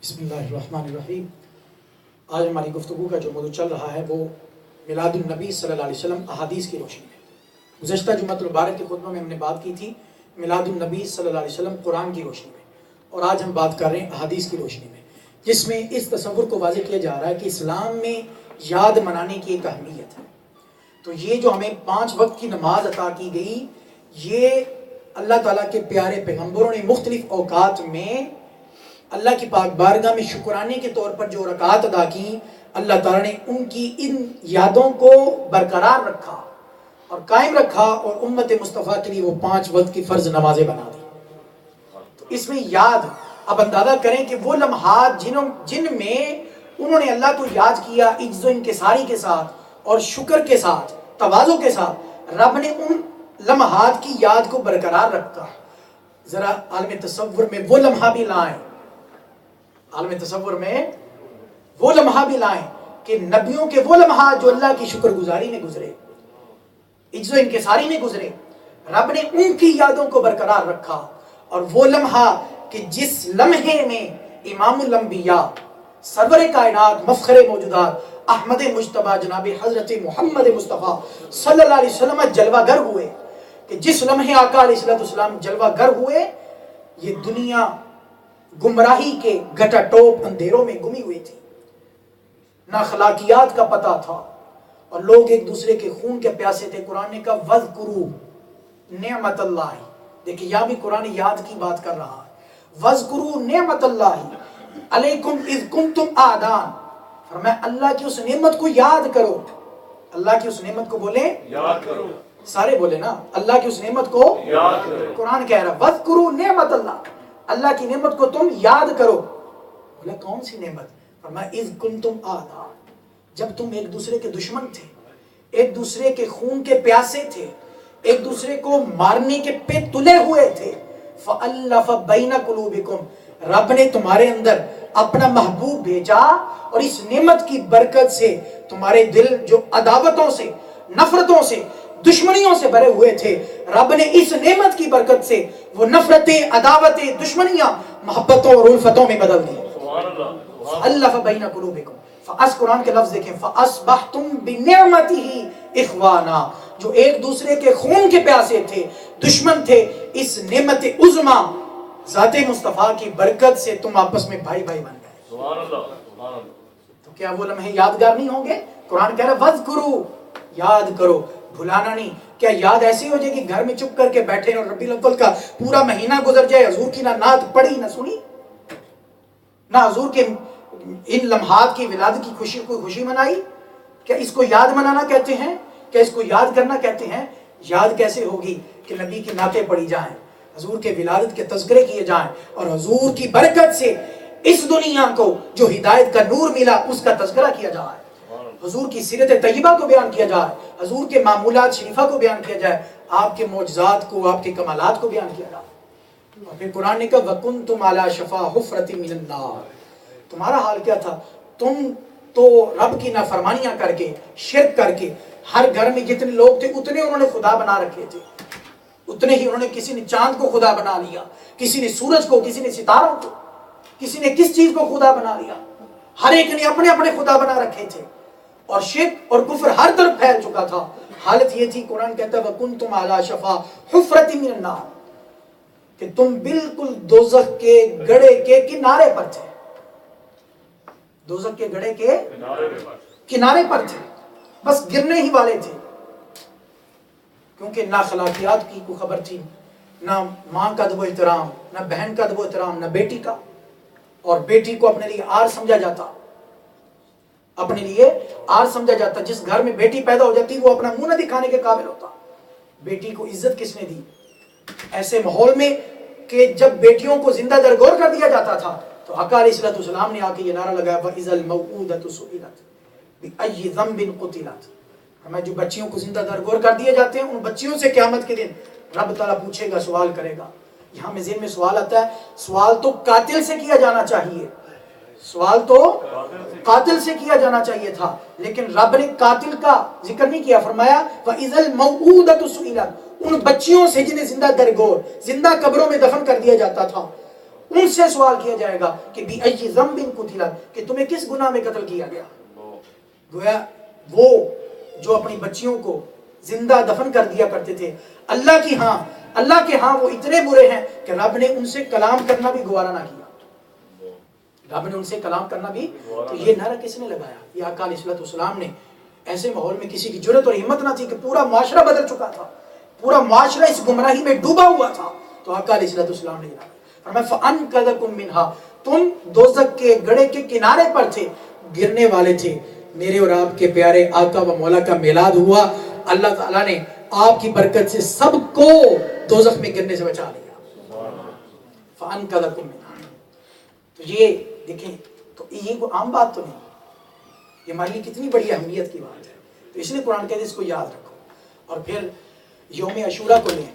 بسم اللہ الرحمن الرحیم۔ آج ہماری گفتگو کا جو موضوع چل رہا ہے وہ میلاد النبی صلی اللہ علیہ وسلم احادیث کی روشنی میں۔ گزشتہ جمعۃ المبارک کے خطبہ میں ہم نے بات کی تھی میلاد النبی صلی اللہ علیہ وسلم قرآن کی روشنی میں، اور آج ہم بات کر رہے ہیں احادیث کی روشنی میں، جس میں اس تصور کو واضح کیا جا رہا ہے کہ اسلام میں یاد منانے کی ایک اہمیت ہے۔ تو یہ جو ہمیں 5 وقت کی نماز عطا کی گئی، یہ اللہ تعالیٰ کے پیارے پیغمبروں نے مختلف اوقات میں اللہ کی پاک بارگاہ میں شکرانے کے طور پر جو رکعات ادا کی، اللہ تعالیٰ نے ان کی ان یادوں کو برقرار رکھا اور قائم رکھا، اور امت مصطفیٰ کے لیے وہ 5 وقت کی فرض نمازیں بنا دی۔ تو اس میں یاد، اب اندازہ کریں کہ وہ لمحات جن میں انہوں نے اللہ کو یاد کیا عجز و انکساری کے ساتھ اور شکر کے ساتھ، تواضع کے ساتھ، رب نے ان لمحات کی یاد کو برقرار رکھا۔ ذرا عالم تصور میں وہ لمحہ بھی لائیں، عالم تصور میں وہ لمحہ بھی لائیں کہ نبیوں کے وہ لمحات جو اللہ کی شکر گزاری میں گزرے، عجز و انکساری میں گزرے، رب نے ان کی یادوں کو برقرار رکھا۔ اور وہ لمحہ کہ جس لمحے میں امام الانبیاء، سرور کائنات، مفخر موجودات، احمد مجتبیٰ جناب حضرت محمد مصطفیٰ صلی اللہ علیہ وسلم جلوہ گر ہوئے، کہ جس لمحے آقا علیہ السلام جلوہ گر ہوئے، یہ دنیا گمراہی کے گٹا ٹوپ اندھیروں میں گمی ہوئی تھی، نہ اخلاقیات کا پتہ تھا، اور لوگ ایک دوسرے کے خون کے پیاسے تھے۔ قرآن نے کہا وَاذْكُرُوا نعمت اللہ، دیکھیں یہاں بھی قرآن یاد کی بات کر رہا ہے۔ وَاذْكُرُوا نعمت اللہ علیکم اذ کنتم اعداء، فرمایا اللہ کی اس نعمت کو یاد کرو۔ اللہ کی اس نعمت کو بولیں یاد کرو، سارے بولے نا، اللہ کی اس نعمت کو یاد کرو۔ قرآن کہہ رہا ہے وَاذْكُرُوا نعمت اللہ، اللہ کی نعمت کو تم یاد کرو۔ بولا کون سی نعمت؟ فرمایا اذ کنتم اعداء، جب تم ایک دوسرے کے دشمن تھے، ایک دوسرے کے خون کے پیاسے تھے، ایک دوسرے کو مارنے کے پہ تلے ہوئے تھے۔ فَأَلَّفَ بَيْنَ قُلُوبِكُمْ، رب نے تمہارے اندر اپنا محبوب بھیجا، اور اس نعمت کی برکت سے تمہارے دل جو عداوتوں سے، نفرتوں سے، دشمنیوں سے بھرے ہوئے تھے، رب نے اس نعمت کی برکت سے وہ نفرتیں، عداوتیں، دشمنیاں محبتوں اور الفتوں میں بدل دی۔ فَأَلَّفَ بَيْنَ قُلُوبِكُمْ، فَأَس قرآن کے لفظ دیکھیں، فَأَصْبَحْتُمْ بِنِعْمَتِهِ إِخْوَانًا، جو ایک دوسرے کے خون کے پیاسے تھے، دشمن تھے، اس نعمت عظمیٰ ذات مصطفیٰ کی برکت سے تم آپس میں بھائی بھائی بن گئے۔ سبحان اللہ۔ تو کیا وہ لمحے یادگار نہیں ہوں گے؟ قرآن کہہ رہا ہے وَاذْكُرُوا، یاد کرو، بھلانا نہیں۔ کیا یاد ایسی ہو جائے کہ گھر میں چپ کر کے بیٹھے اور ربیع الاول کا پورا مہینہ گزر جائے، حضور کی نہ نعت پڑھی نہ سنی، نہ حضور کے ان لمحات کی ولادت کی خوشی کو خوشی منائی؟ کیا اس کو یاد منانا کہتے ہیں؟ کیا اس کو یاد کرنا کہتے ہیں؟ یاد کیسے ہوگی کہ نبی کی نعتیں پڑھی جائیں، حضور کے ولادت کے تذکرے کیے جائیں، اور حضور کی برکت سے اس دنیا کو جو ہدایت کا نور ملا اس کا تذکرہ کیا جائے، حضور کی سیرت طیبہ کو بیان کیا جائے، حضور کے معمولات شریفہ کو بیان کیا جائے، آپ کے معجزات کو، آپ کے کمالات کو بیان کیا جائے۔ اور پھر قرآن نے کہا وَكُنْتُمْ عَلَى شَفَا حُفْرَةٍ مِّنَ النَّارِ، تمہارا حال کیا تھا؟ تم تو رب کی نافرمانیاں کر کے، شرک کر کے، ہر گھر میں جتنے لوگ تھے اتنے انہوں نے خدا بنا رکھے تھے، اتنے ہی انہوں نے، کسی نے چاند کو خدا بنا لیا، کسی نے سورج کو، کسی نے ستاروں کو، کسی نے کس چیز کو خدا بنا لیا، ہر ایک نے اپنے اپنے خدا بنا رکھے تھے، اور شرک اور کفر ہر طرف پھیل چکا تھا۔ حالت یہ تھی، قرآن کہتا ہے وَكُنْتُمْ عَلَى شَفَا حُفْرَةٍ مِّنَ النَّارِ، کہ تم بالکل دوزخ کے گڑھے کے کنارے پر تھے، دوزخ کے گڑھے کے کنارے پر تھے، بس گرنے ہی والے تھے، کیونکہ نہ اخلاقیات کی کوئی خبر تھی، نہ ماں کا ادب و احترام، نہ بہن کا ادب و احترام، نہ بیٹی کا، اور بیٹی کو اپنے لیے آر سمجھا جاتا، اپنے لیے آر سمجھا جاتا۔ جس گھر میں بیٹی پیدا ہو جاتی وہ اپنا منہ نہ دکھانے کے قابل ہوتا۔ بیٹی کو عزت کس نے دی؟ ایسے ماحول میں کہ جب بیٹیوں کو زندہ درگور کر دیا جاتا تھا تو آقا علیہ السلام نے آ کے یہ نعرہ لگایا وَإِذَا الْمَوْءُودَةُ سُئِلَتْ بِأَيِّ ذَنبٍ قُتِلَتْ، ہمیں جو بچیوں کو زندہ درگور کر دیے جاتے ہیں، ان بچیوں سے قیامت کے دن رب تعالیٰ پوچھے گا، سوال کرے گا۔ یہاں میں ذہن میں سوال آتا ہے، سوال تو قاتل سے کیا جانا چاہیے، سوال تو قاتل سے کیا جانا چاہیے تھا، لیکن رب نے قاتل کا ذکر نہیں کیا، فرمایا وَإِذَا الْمَوْءُودَةُ سُئِلَتْ، ان بچیوں سے جنہیں زندہ درگور، زندہ قبروں میں دفن کر دیا جاتا تھا، ان سے سوال کیا جائے گا کہ بِأَيِّ ذَنبٍ قُتِلَتْ، کہ تمہیں کس گناہ میں قتل کیا گیا۔ گویا وہ جو اپنی بچیوں کو زندہ دفن کر دیا کرتے تھے، اللہ کے ہاں وہ اتنے برے ہیں کہ رب نے ان سے کلام کرنا بھی گوارا نہ کیا، رب نے ان سے کلام کرنا بھی۔ تو یہ نعرہ کس نے لگایا؟ یہ آقا علیہ الصلوۃ والسلام نے۔ ایسے ماحول میں کسی کی جرأت اور ہمت نہ تھی کہ پورا معاشرہ بدل چکا تھا، پورا معاشرہ اس گمراہی میں ڈوبا ہوا تھا، تو آقا علیہ الصلوۃ والسلام نے فرمایا فَأَنْقَذَكُم مِّنْهَا، تم دوزخ کے گڑھے کے کنارے پر تھے، گرنے والے تھے، میرے اور آپ کے پیارے آقا و مولا کا میلاد ہوا، اللہ تعالیٰ نے آپ کی برکت سے سب کو دوزخ میں گرنے سے بچا لیا۔ فَأَنْقَذَكُم مِّنْهَا، تو یہ دیکھیں، تو یہ کوئی عام بات تو نہیں، یہ ہمارے لیے کتنی بڑی اہمیت کی بات ہے۔ تو اس لیے قرآن کہتے ہیں اس کو یاد رکھو۔ اور پھر یوم عاشورہ کو لیں۔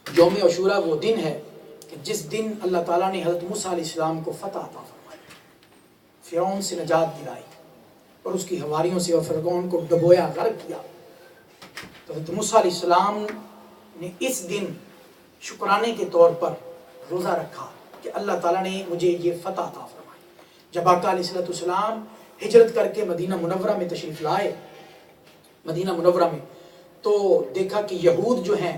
یوم عاشورہ وہ دن ہے کہ جس دن اللہ تعالیٰ نے حضرت موسیٰ علیہ السلام کو فتح عطا فرمائی، فرعون سے نجات دلائی اور اس کی حواریوں سے، اور فرعون کو ڈبویا، غرق کیا۔ تو حضرت موسیٰ علیہ السلام نے اس دن شکرانے کے طور پر روزہ رکھا کہ اللہ تعالیٰ نے مجھے یہ فتح عطا فرمائی۔ جب آقا علیہ الصلوۃ والسلام ہجرت کر کے مدینہ منورہ میں تشریف لائے، مدینہ منورہ میں، تو دیکھا کہ یہود جو ہیں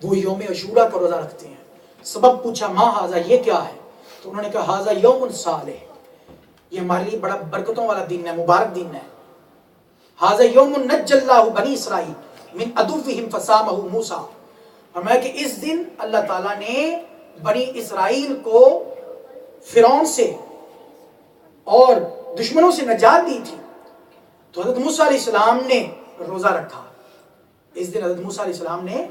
وہ یوم عاشورہ کا روزہ رکھتے ہیں۔ سبب پوچھا ما ھذا، یہ کیا ہے؟ تو انہوں نے کہا ھذا یوم صالح، یہ ہمارے لیے بڑا برکتوں والا دن ہے، مبارک دن ہے۔ ھذا یوم نجی اللہ بنی اسرائیل من عدوہم فصامہ موسیٰ، فرمایا کہ اس دن اللہ تعالیٰ نے بنی اسرائیل کو فرعون سے اور دشمنوں سے نجات دی تھی۔ تو حضرت موسیٰ علیہ السلام نے روزہ رکھا، اس دن حضرت موسیٰ علیہ السلام نے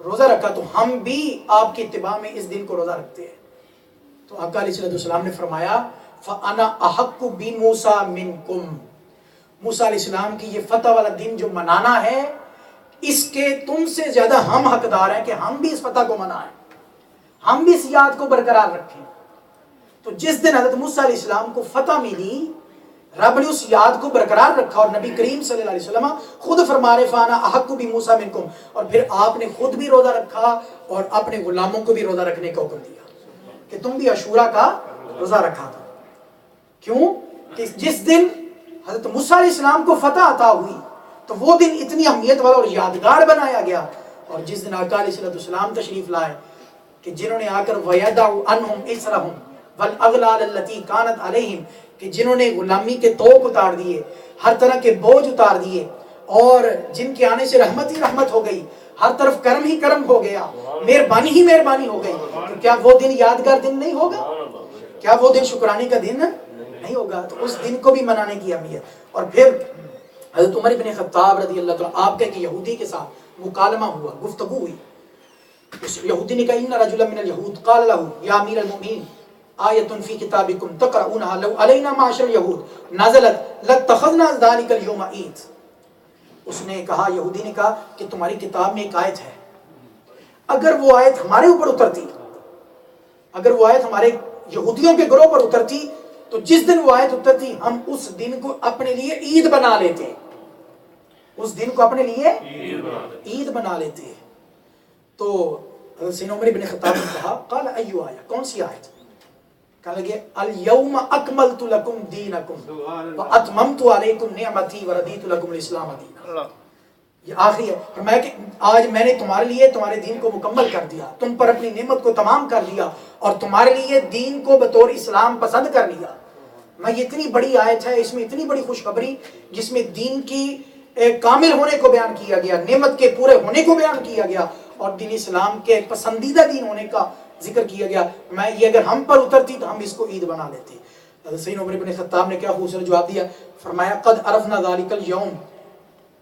روزہ رکھا، تو ہم بھی آپ کی اتباع میں اس دن کو روزہ رکھتے ہیں۔ تو آقا علیہ السلام نے فرمایا فَأَنَا أَحَقُّ بِمُوسَىٰ مِنْكُمْ، موسیٰ علیہ السلام کی یہ فتح والا دن جو منانا ہے، اس کے تم سے زیادہ ہم حقدار ہیں کہ ہم بھی اس فتح کو منائیں، ہم بھی اس یاد کو برقرار رکھیں۔ تو جس دن حضرت موسیٰ علیہ السلام کو فتح ملی، رب نے اس یاد کو برقرار رکھا، اور نبی کریم صلی اللہ علیہ وسلم خود فرما رہے فانا احق بموسیٰ منکم، اور پھر آپ نے خود بھی روزہ رکھا اور اپنے غلاموں کو بھی روزہ رکھنے کا حکم دیا کہ تم بھی عاشورہ کا روزہ رکھا تھا۔ کیوں کہ جس دن حضرت موسیٰ علیہ السلام کو فتح عطا ہوئی تو وہ دن اتنی اہمیت والا اور یادگار بنایا گیا، اور جس دن آقا علیہ السلام تشریف لائے کہ جنہوں نے آ کر وَيَدَعُ عَنْهُمْ إِسْرَهُمْ وَالْأَغْلَالَ الَّتِي كَانَتْ عَلَيْهِمْ، کہ جنہوں نے غلامی کے طوق اتار دیے، ہر طرح کے بوجھ اتار دیے، اور جن کے آنے سے رحمت ہی رحمت ہو گئی، ہر طرف کرم ہی کرم ہو گیا، مہربانی ہی مہربانی ہو گئی، تو کیا وہ دن یادگار دن نہیں ہوگا؟ کیا وہ دن شکرانے کا دن نہیں ہوگا؟ تو اس دن کو بھی منانے کی اہمیت۔ اور پھر حضرت عمر بن خطاب رضی اللہ تعالیٰ، آپ کا ایک یہودی کے ساتھ مکالمہ ہوا، گفتگو ہوئی۔ اس یہودی نے کہا ان رجلا من اليهود قال له یا امیر المؤمنین آیت فی کتابکم تقرؤونها لو علینا معاشر اليهود نزلت لاتخذنا ذلك اليوم عید۔ اس نے کہا، یہودی نے کہا کہ تمہاری کتاب میں ایک آیت ہے، اگر وہ آیت ہمارے اوپر اترتی، اگر وہ آیت ہمارے یہودیوں کے گروہ پر اترتی، تو جس دن وہ آیت اترتی ہم اس دن کو اپنے لیے عید بنا لیتے، اس دن کو اپنے لیے عید بنا لیتے۔ تو سیدنا عمر بن خطاب نے کہا قال ایو آیہ، کون سی آیت؟ کہنے لگے الیوم اکملت لکم دینکم واتممت علیکم نعمتی وردیت لکم الاسلام دینا۔ یہ آخری ہے، فرمایا کہ آج میں نے تمہارے لیے تمہارے دین کو مکمل کر دیا، تم پر اپنی نعمت کو تمام کر دیا، اور تمہارے لیے دین کو بطور اسلام پسند کر لیا۔ میں یہ اتنی بڑی آیت ہے، اس میں اتنی بڑی خوشخبری، جس میں دین کی کامل ہونے کو بیان کیا گیا، نعمت کے پورے ہونے کو بیان کیا گیا، اور دین اسلام کے پسندیدہ دین ہونے کا ذکر کیا گیا۔ میں یہ اگر ہم پر اترتی تو ہم اس کو عید بنا لیتے۔ حضرت سیدنا عمر بن خطاب نے کیا خوبصورت جواب دیا، فرمایا قد عرفنا ذلک اليوم،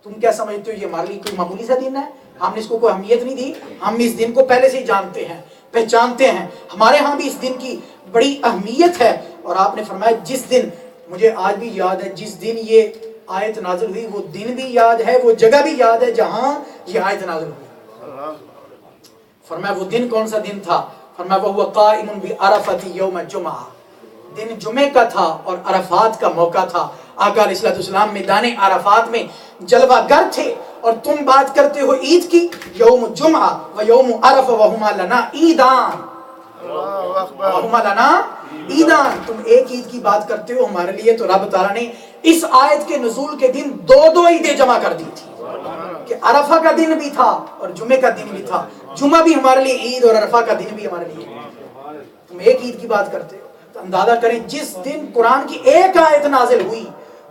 تم کیا سمجھتے ہو یہ ہمارے لیے کوئی معمولی سا دن ہے؟ ہم نے اس کو کوئی اہمیت نہیں دی، ہم اس دن کو پہلے سے ہی جانتے ہیں، پہچانتے ہیں، ہمارے ہاں بھی اس دن کی بڑی اہمیت ہے۔ اور آپ نے فرمایا جس دن، مجھے آج بھی یاد ہے جس دن یہ آیت نازل ہوئی، وہ دن بھی یاد ہے، وہ جگہ بھی یاد ہے جہاں یہ آیت نازل ہوئی۔ فرمایا وہ دن کون سا دن تھا؟ فرمایا وَهُوَ قَائِمٌ بِعَرَفَةِ يَوْمَ الْجُمْعَةِ، دن جمعے کا تھا اور عرفات کا موقع تھا۔ آقا علیہ السلام میدان عرفات میں جلوہ گر تھے، اور تم بات کرتے ہو عید کی۔ یوم جمعہ و یوم عرفہ وہما لنا عیدان، اللہم لنا عیدان، تم ایک عید کی بات کرتے ہو ہمارے لیے، تو رب تعالیٰ نے اس آیت کے نزول کے دن دو دو عیدیں جمع کر دی تھی کہ عرفہ کا دن بھی تھا اور جمعے کا دن بھی تھا، جمعہ بھی ہمارے لیے عید اور عرفہ کا دن بھی ہمارے لیے، تم ایک عید کی بات کرتے ہو۔ تو اندازہ کریں جس دن قرآن کی ایک آیت نازل ہوئی،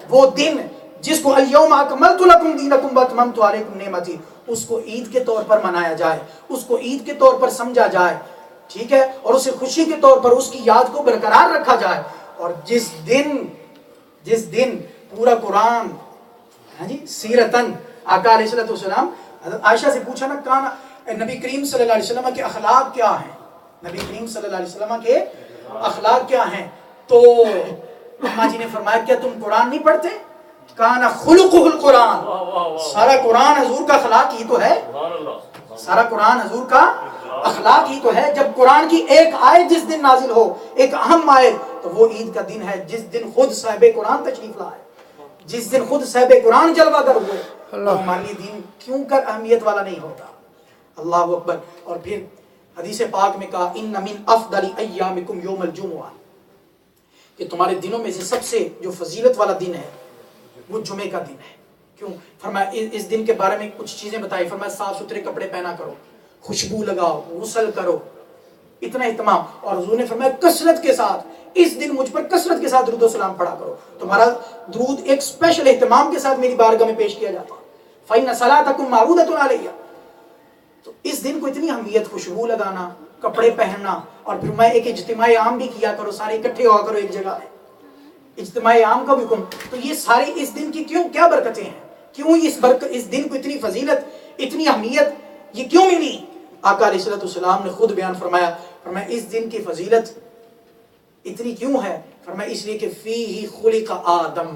وہ دن جس کو الیوم اکملت لکم دینکم واتممت علیکم نعمتی، اس کو عید کے طور پر منایا جائے، اس کو عید کے طور پر سمجھا جائے، ٹھیک ہے، اور اسے خوشی کے طور پر اس کی یاد کو برقرار رکھا جائے، اور جس دن پورا قرآن سیرتن آقا علیہ السلام، حضرت عائشہ سے پوچھا نا کان نبی کریم صلی اللہ علیہ وسلم کے اخلاق کیا ہیں، نبی کریم صلی اللہ علیہ وسلم کے اخلاق کیا ہیں، تو اماں جی نے فرمایا کیا تم قرآن نہیں پڑھتے؟ کان خلقہ القرآن، سارا قرآن حضور کا اخلاق ہی تو ہے، سارا قرآن حضور کا اخلاق ہی تو ہے۔ جب قرآن کی ایک آیت جس دن نازل ہو، ایک اہم آیت، تو وہ عید کا دن ہے جس دن خود صاحب قرآن تشریف لائے، جس دن خود صاحب قرآن جلوہ گر ہوئے، تو ہمارے لیے دین کیوں کر اہمیت والا نہیں ہوتا؟ اللہ اکبر۔ اور پھر حدیث پاک میں کہا ان من افضل ایامکم یوم الجمعہ، کہ تمہارے دنوں میں سے سب سے جو فضیلت والا دن ہے وہ جمعے کا دن ہے۔ کیوں؟ فرمایا اس دن کے بارے میں کچھ چیزیں بتائی، فرمایا صاف ستھرے کپڑے پہنا کرو، خوشبو لگاؤ، غسل کرو، اتنا اہتمام، اور حضور نے فرمایا کثرت کے ساتھ اس دن مجھ پر کثرت کے ساتھ درود و سلام پڑھا کرو، تمہارا درود ایک اسپیشل اہتمام کے ساتھ میری بارگاہ میں پیش کیا جاتا ہے، فإن صلاتکم معروضۃ علیہ۔ تو اس دن کو اتنی اہمیت، خوشبو لگانا، کپڑے پہننا، اور پھر میں ایک اجتماع عام بھی کیا کرو، سارے اکٹھے ہوا کرو ایک جگہ ہے، اجتماع عام کا بھی حکم۔ تو یہ ساری اس دن کی کیوں کیا برکتیں ہیں، کیوں اس دن کو اتنی فضیلت، اتنی اہمیت یہ کیوں ملی؟ آقا علیہ السلام نے خود بیان فرمایا اس دن کی فضیلت اتنی کیوں ہے؟ فرمایا اس لیے کہ فیہ خلق آدم،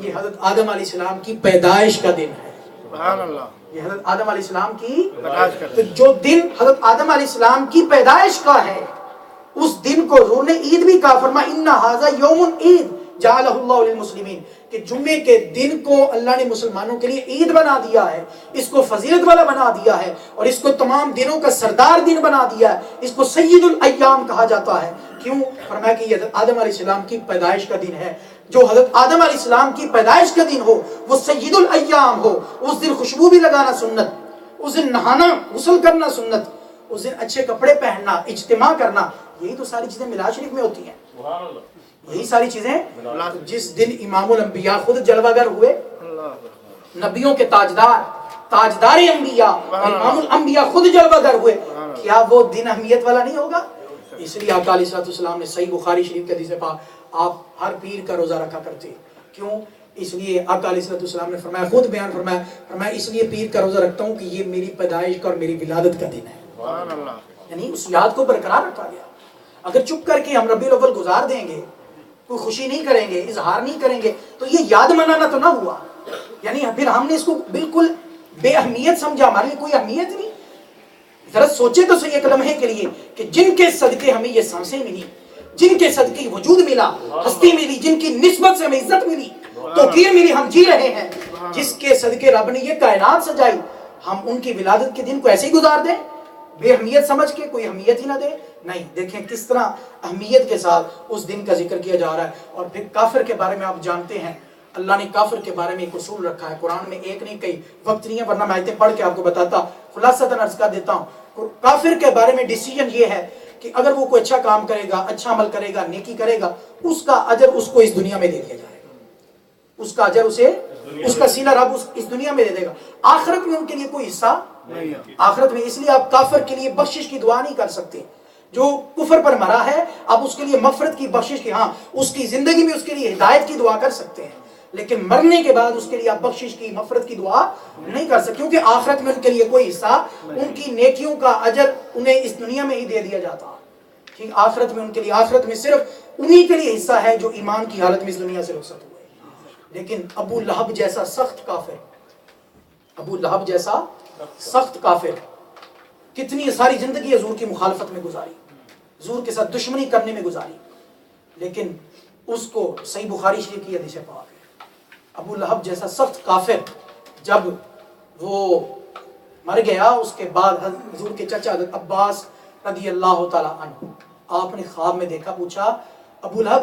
یہ حضرت آدم علیہ السلام کی پیدائش کا دن ہے، سبحان اللہ، یہ حضرت آدم علیہ السلام کی تو جو دن حضرت آدم علیہ السلام کی پیدائش کا ہے، اس دن کو حضور نے عید بھی کہا، فرمایا ان ھذا یوم عید جعلہ اللہ للمسلمین، کہ جمعے کے دن کو اللہ نے مسلمانوں کے لیے عید بنا دیا ہے، اس کو فضیلت والا بنا دیا ہے، اور اس کو تمام دنوں کا سردار دن بنا دیا ہے، اس کو سید الایام کہا جاتا ہے۔ کیوں؟ فرمایا کہ یہ حضرت آدم علیہ السلام کی پیدائش کا دن ہے، جو حضرت آدم علیہ السلام کی پیدائش کا دن ہو وہ سید الایام ہو، اس دن خوشبو بھی لگانا سنت، اس دن نہانا غسل کرنا سنت، اس دن اچھے کپڑے پہننا، اجتماع کرنا، یہی تو ساری چیزیں میلاد شریف میں ہوتی ہیں، یہی ساری چیزیں جس دن امام الانبیاء خود جلوہ گر ہوئے، نبیوں کے تاجدار انبیاء امام الانبیاء خود جلوہ گر ہوئے، کیا وہ دن اہمیت والا نہیں ہوگا؟ اس لیے آقا علیہ السلام نے صحیح بخاری شریف کے حدیث میں کہا آپ ہر پیر کا روزہ رکھا کرتے، کیوں؟ اس لیے آقا علیہ السلام نے فرمایا، خود بیان فرمایا اس لیے پیر کا روزہ رکھتا ہوں کہ یہ میری پیدائش کا اور میری ولادت کا دن ہے، یعنی اس یاد کو برقرار رکھا گیا۔ اگر چپ کر کے ہم ربیع الاول گزار دیں گے، کوئی خوشی نہیں کریں گے، اظہار نہیں کریں گے، تو یہ یاد منانا تو نہ ہوا، یعنی پھر ہم نے اس کو بالکل بے اہمیت سمجھا، ہمارے لیے کوئی اہمیت نہیں۔ ذرا سوچے تو صحیح ایک لمحے کے لیے کہ جن کے صدقے ہمیں یہ سانسیں ملی، جن کے صدقے وجود ملا، ہستی ملی، جن کی نسبت سے ہمیں عزت ملی، توقیر ملی، ہم جی رہے ہیں، جس کے صدقے رب نے یہ کائنات سجائی، ہم ان کی ولادت کے دن کو ایسے ہی گزار دیں بے اہمیت سمجھ کے، کوئی اہمیت ہی نہ دے؟ نہیں، دیکھیں کس طرح اہمیت کے ساتھ اس دن کا ذکر کیا جا رہا ہے۔ اور پھر کافر کے بارے میں آپ جانتے ہیں، اللہ نے کافر کے بارے میں ایک اصول رکھا ہے، قرآن میں ایک نہیں کئی، وقت نہیں ہے ورنہ میں آیتیں پڑھ کے آپ کو بتاتا، خلاصتاً عرض کر دیتا ہوں۔ کافر کے بارے میں ڈیسیجن یہ ہے کہ اگر وہ کوئی اچھا کام کرے گا، اچھا عمل کرے گا، نیکی کرے گا، اس کا اجر اس کو اس دنیا میں دے دیا جائے گا، اس کا اجر اسے، اس کا صلہ رب اس دنیا میں دے دے گا، آخرت میں ان کے لیے کوئی حصہ نہیں، آخرت میں۔ اس لیے آپ کافر کے لیے بخشش کی دعا نہیں کر سکتے، جو کفر پر مرا ہے آپ اس کے لیے مغفرت کی، بخشش کی، ہاں اس کی زندگی میں اس کے لیے ہدایت کی دعا کر سکتے ہیں، لیکن مرنے کے بعد اس کے لیے آپ بخشش کی، مغفرت کی دعا نہیں کر سکتے، کیونکہ آخرت میں ان کے لیے کوئی حصہ، ان کی نیکیوں کا اجر انہیں اس دنیا میں ہی دے دیا جاتا ہے، ٹھیک؟ آخرت میں ان کے لیے، آخرت میں صرف انہی کے لیے حصہ ہے جو ایمان کی حالت میں اس دنیا سے رخصت ہوئے۔ لیکن ابو لہب جیسا سخت کافر، ابو لہب جیسا سخت کافر کتنی ساری زندگی حضور کی مخالفت میں گزاری، حضور کے ساتھ دشمنی کرنے میں گزاری، لیکن اس کو صحیح بخاری شریف کی حدیث پاک ہے، ابو لہب جیسا سخت کافر جب وہ مر گیا، اس کے بعد حضور کے چچا حضرت عباس رضی اللہ تعالیٰ عنہ، آپ نے خواب میں دیکھا، پوچھا ابو لہب